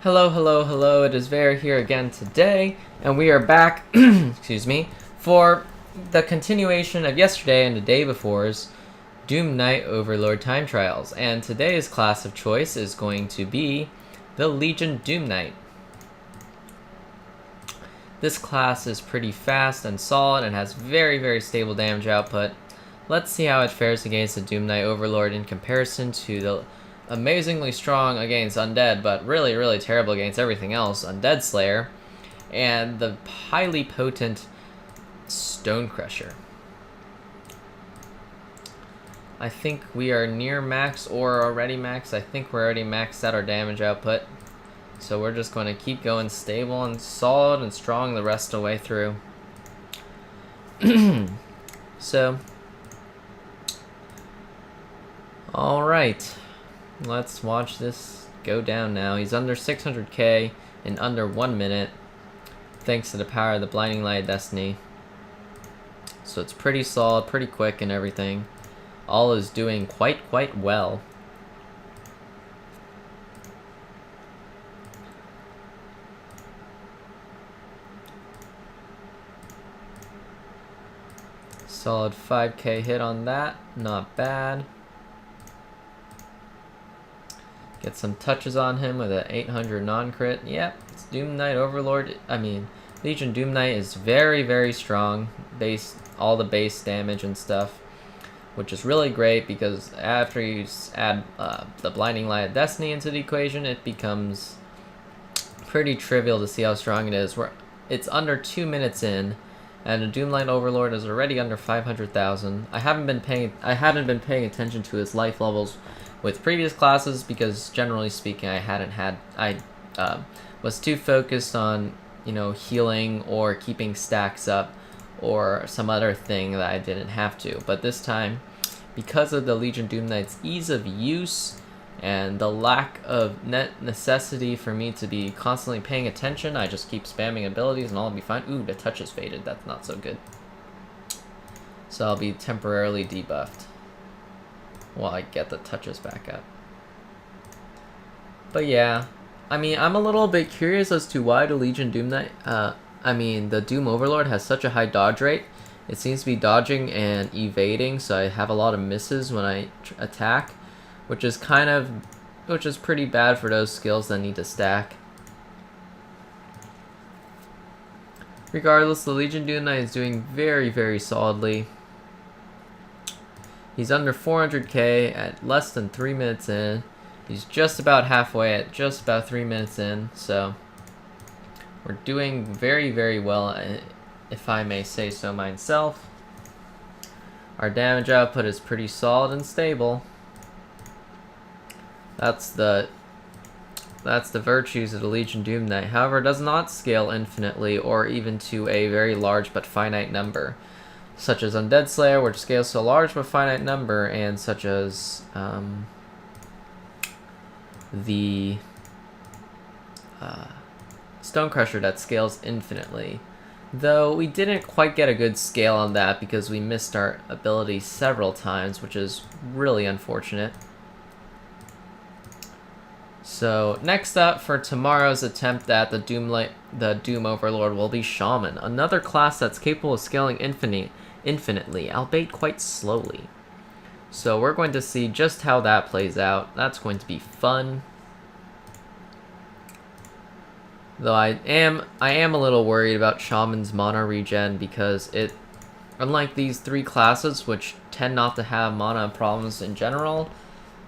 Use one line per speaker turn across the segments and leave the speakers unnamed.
Hello, hello, hello, it is Vera here again today, and we are back, excuse me, for the continuation of yesterday and the day before's Doomknight Overlord time trials. And today's class of choice is going to be the Legion Doomknight. This class is pretty fast and solid and has very, very stable damage output. Let's see how it fares against the Doomknight Overlord in comparison to the amazingly strong against Undead, but really, really terrible against everything else, Undead Slayer, and the highly potent Stone Crusher. I think we are near max or already max. I think we're already maxed out our damage output. So we're just going to keep going stable and solid and strong the rest of the way through. So, alright. Let's watch this go down now. He's under 600k in under 1 minute, thanks to the power of the Blinding Light of Destiny. So it's pretty solid, pretty quick and everything. All is doing quite well. Solid 5k hit on that, not bad. Get some touches on him with an 800 non-crit. Yep, it's Doomknight Overlord. Legion Doomknight is very, very strong. All the base damage and stuff, which is really great because after you add the Blinding Light of Destiny into the equation, it becomes pretty trivial to see how strong it is. It's under 2 minutes in, and the Doomknight Overlord is already under 500,000. I haven't been paying attention to his life levels with previous classes because, generally speaking, I was too focused on, healing or keeping stacks up or some other thing that I didn't have to. But this time, because of the Legion Doomknight's ease of use and the lack of necessity for me to be constantly paying attention, I just keep spamming abilities and all will be fine. Ooh, the touch is faded. That's not so good. So I'll be temporarily debuffed while I get the touches back up. But yeah, I'm a little bit curious as to why the Legion Doomknight, the Doom Overlord has such a high dodge rate. It seems to be dodging and evading, so I have a lot of misses when I attack, which is pretty bad for those skills that need to stack. Regardless, the Legion Doomknight is doing very, very solidly. He's under 400k at less than 3 minutes in. He's just about halfway at just about 3 minutes in, so we're doing very, very well, if I may say so myself. Our damage output is pretty solid and stable. That's the virtues of the Legion Doomknight. However, it does not scale infinitely or even to a very large but finite number, such as Undead Slayer, which scales to a large but finite number, and such as the Stone Crusher that scales infinitely. Though we didn't quite get a good scale on that because we missed our ability several times, which is really unfortunate. So next up for tomorrow's attempt at the Doom Overlord will be Shaman, another class that's capable of scaling infinitely, albeit quite slowly. So we're going to see just how that plays out. That's going to be fun. Though I am a little worried about Shaman's mana regen because unlike these three classes, which tend not to have mana problems in general,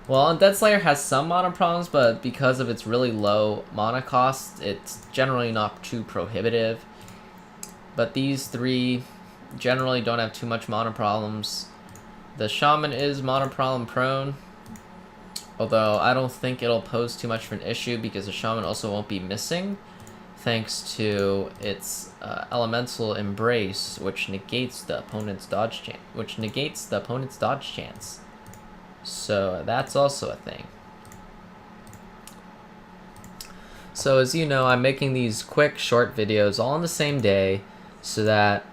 well, Undead Slayer has some mana problems, but because of its really low mana cost, it's generally not too prohibitive. But these three generally don't have too much mana problems. The Shaman is mana problem prone, although I don't think it'll pose too much of an issue because the Shaman also won't be missing, thanks to its Elemental Embrace, which negates the opponent's dodge chance. So that's also a thing. So as you know, I'm making these quick, short videos all on the same day so that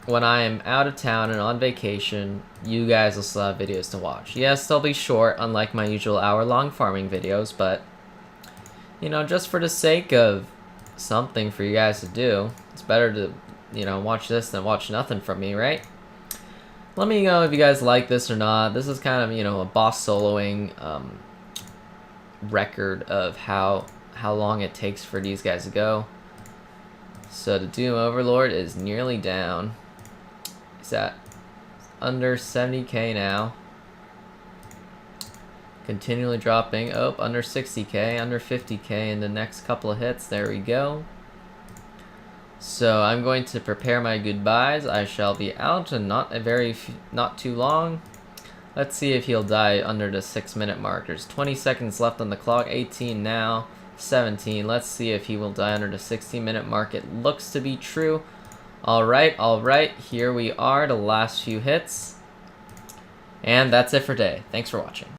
when I am out of town and on vacation, you guys will still have videos to watch. Yes, they'll be short, unlike my usual hour-long farming videos, but you know, just for the sake of something for you guys to do, it's better to, you know, watch this than watch nothing from me, right? Let me know if you guys like this or not. This is kind of, you know, a boss soloing record of how long it takes for these guys to go. So the Doom Overlord is nearly down. He's at under 70k now. Continually dropping. Oh, under 60k, under 50k in the next couple of hits. There we go. So I'm going to prepare my goodbyes. I shall be out in not too long. Let's see if he'll die under the 6-minute mark. There's 20 seconds left on the clock. 18 now. 17. Let's see if he will die under the 16-minute mark. It looks to be true. All right. Here we are, the last few hits. And that's it for today. Thanks for watching.